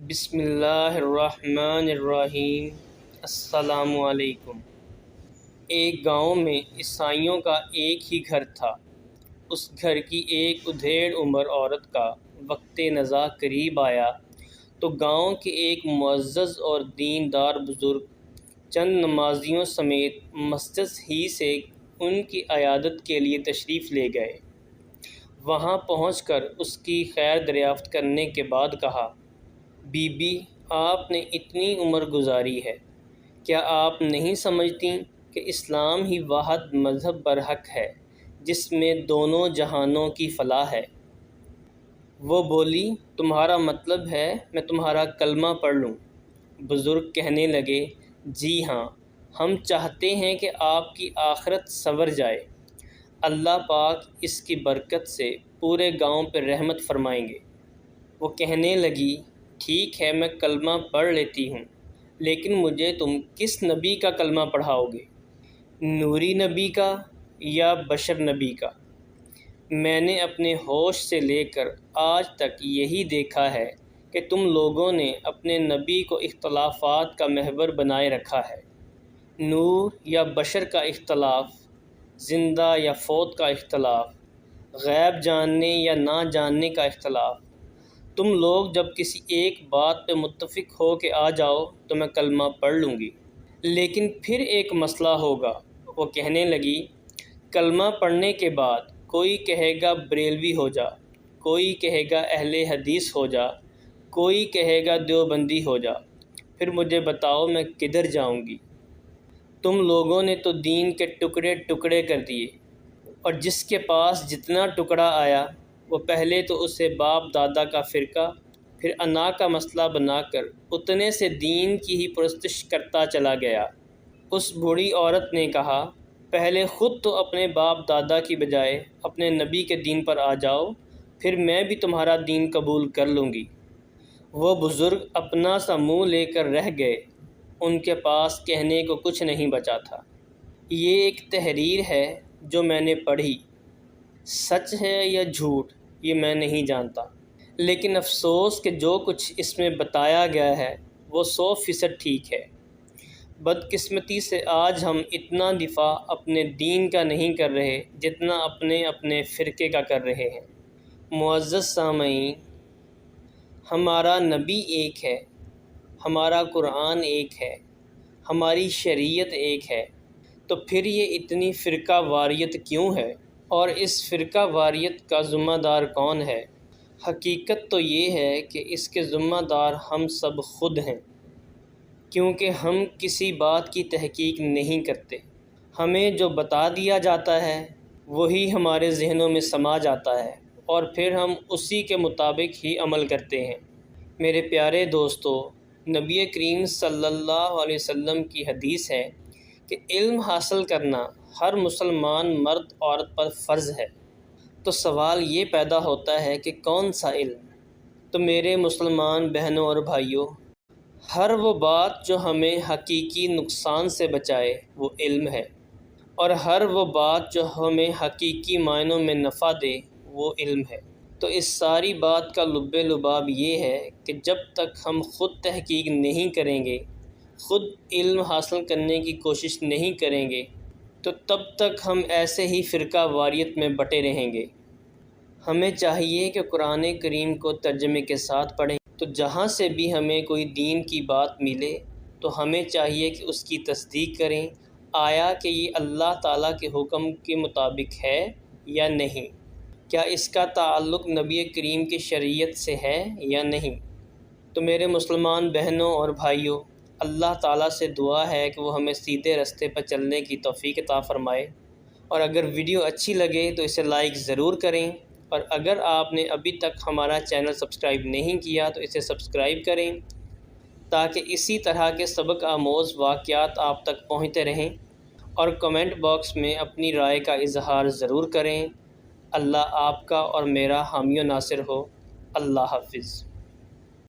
بسم اللہ الرحمن الرحیم۔ السلام علیکم۔ ایک گاؤں میں عیسائیوں کا ایک ہی گھر تھا۔ اس گھر کی ایک ادھیڑ عمر عورت کا وقت نزاع قریب آیا تو گاؤں کے ایک معزز اور دیندار بزرگ چند نمازیوں سمیت مسجد ہی سے ان کی عیادت کے لیے تشریف لے گئے۔ وہاں پہنچ کر اس کی خیر دریافت کرنے کے بعد کہا، بی بی، آپ نے اتنی عمر گزاری ہے، کیا آپ نہیں سمجھتی کہ اسلام ہی واحد مذہب برحق ہے جس میں دونوں جہانوں کی فلاح ہے؟ وہ بولی، تمہارا مطلب ہے میں تمہارا کلمہ پڑھ لوں؟ بزرگ کہنے لگے، جی ہاں، ہم چاہتے ہیں کہ آپ کی آخرت سنور جائے۔ اللہ پاک اس کی برکت سے پورے گاؤں پر رحمت فرمائیں گے۔ وہ کہنے لگی، ٹھیک ہے، میں کلمہ پڑھ لیتی ہوں، لیکن مجھے تم کس نبی کا کلمہ پڑھاؤ گے؟ نوری نبی کا یا بشر نبی کا؟ میں نے اپنے ہوش سے لے کر آج تک یہی دیکھا ہے کہ تم لوگوں نے اپنے نبی کو اختلافات کا محور بنائے رکھا ہے۔ نور یا بشر کا اختلاف، زندہ یا فوت کا اختلاف، غیب جاننے یا نہ جاننے کا اختلاف۔ تم لوگ جب کسی ایک بات پہ متفق ہو کے آ جاؤ تو میں کلمہ پڑھ لوں گی، لیکن پھر ایک مسئلہ ہوگا۔ وہ کہنے لگی، کلمہ پڑھنے کے بعد کوئی کہے گا بریلوی ہو جا، کوئی کہے گا اہل حدیث ہو جا، کوئی کہے گا دیوبندی ہو جا، پھر مجھے بتاؤ میں کدھر جاؤں گی؟ تم لوگوں نے تو دین کے ٹکڑے ٹکڑے کر دیے، اور جس کے پاس جتنا ٹکڑا آیا وہ پہلے تو اسے باپ دادا کا فرقہ، پھر انا کا مسئلہ بنا کر اتنے سے دین کی ہی پرستش کرتا چلا گیا۔ اس بوڑھی عورت نے کہا، پہلے خود تو اپنے باپ دادا کی بجائے اپنے نبی کے دین پر آ جاؤ، پھر میں بھی تمہارا دین قبول کر لوں گی۔ وہ بزرگ اپنا سا منہ لے کر رہ گئے، ان کے پاس کہنے کو کچھ نہیں بچا تھا۔ یہ ایک تحریر ہے جو میں نے پڑھی، سچ ہے یا جھوٹ یہ میں نہیں جانتا، لیکن افسوس کہ جو کچھ اس میں بتایا گیا ہے وہ 100% ٹھیک ہے۔ بدقسمتی سے آج ہم اتنا دفاع اپنے دین کا نہیں کر رہے جتنا اپنے فرقے کا کر رہے ہیں۔ معزز سامعین، ہمارا نبی ایک ہے، ہمارا قرآن ایک ہے، ہماری شریعت ایک ہے، تو پھر یہ اتنی فرقہ واریت کیوں ہے؟ اور اس فرقہ واریت کا ذمہ دار کون ہے؟ حقیقت تو یہ ہے کہ اس کے ذمہ دار ہم سب خود ہیں، کیونکہ ہم کسی بات کی تحقیق نہیں کرتے۔ ہمیں جو بتا دیا جاتا ہے وہی ہمارے ذہنوں میں سما جاتا ہے، اور پھر ہم اسی کے مطابق ہی عمل کرتے ہیں۔ میرے پیارے دوستو، نبی کریم صلی اللہ علیہ وسلم کی حدیث ہے کہ علم حاصل کرنا ہر مسلمان مرد عورت پر فرض ہے۔ تو سوال یہ پیدا ہوتا ہے کہ کون سا علم؟ تو میرے مسلمان بہنوں اور بھائیوں، ہر وہ بات جو ہمیں حقیقی نقصان سے بچائے وہ علم ہے، اور ہر وہ بات جو ہمیں حقیقی معنوں میں نفع دے وہ علم ہے۔ تو اس ساری بات کا لب لباب یہ ہے کہ جب تک ہم خود تحقیق نہیں کریں گے، خود علم حاصل کرنے کی کوشش نہیں کریں گے، تو تب تک ہم ایسے ہی فرقہ واریت میں بٹے رہیں گے۔ ہمیں چاہیے کہ قرآن کریم کو ترجمے کے ساتھ پڑھیں، تو جہاں سے بھی ہمیں کوئی دین کی بات ملے تو ہمیں چاہیے کہ اس کی تصدیق کریں، آیا کہ یہ اللہ تعالیٰ کے حکم کے مطابق ہے یا نہیں، کیا اس کا تعلق نبی کریم کی شریعت سے ہے یا نہیں۔ تو میرے مسلمان بہنوں اور بھائیوں، اللہ تعالیٰ سے دعا ہے کہ وہ ہمیں سیدھے راستے پر چلنے کی توفیق عطا فرمائے، اور اگر ویڈیو اچھی لگے تو اسے لائک ضرور کریں، اور اگر آپ نے ابھی تک ہمارا چینل سبسکرائب نہیں کیا تو اسے سبسکرائب کریں تاکہ اسی طرح کے سبق آموز واقعات آپ تک پہنچتے رہیں، اور کمنٹ باکس میں اپنی رائے کا اظہار ضرور کریں۔ اللہ آپ کا اور میرا حامی و ناصر ہو۔ اللہ حافظ۔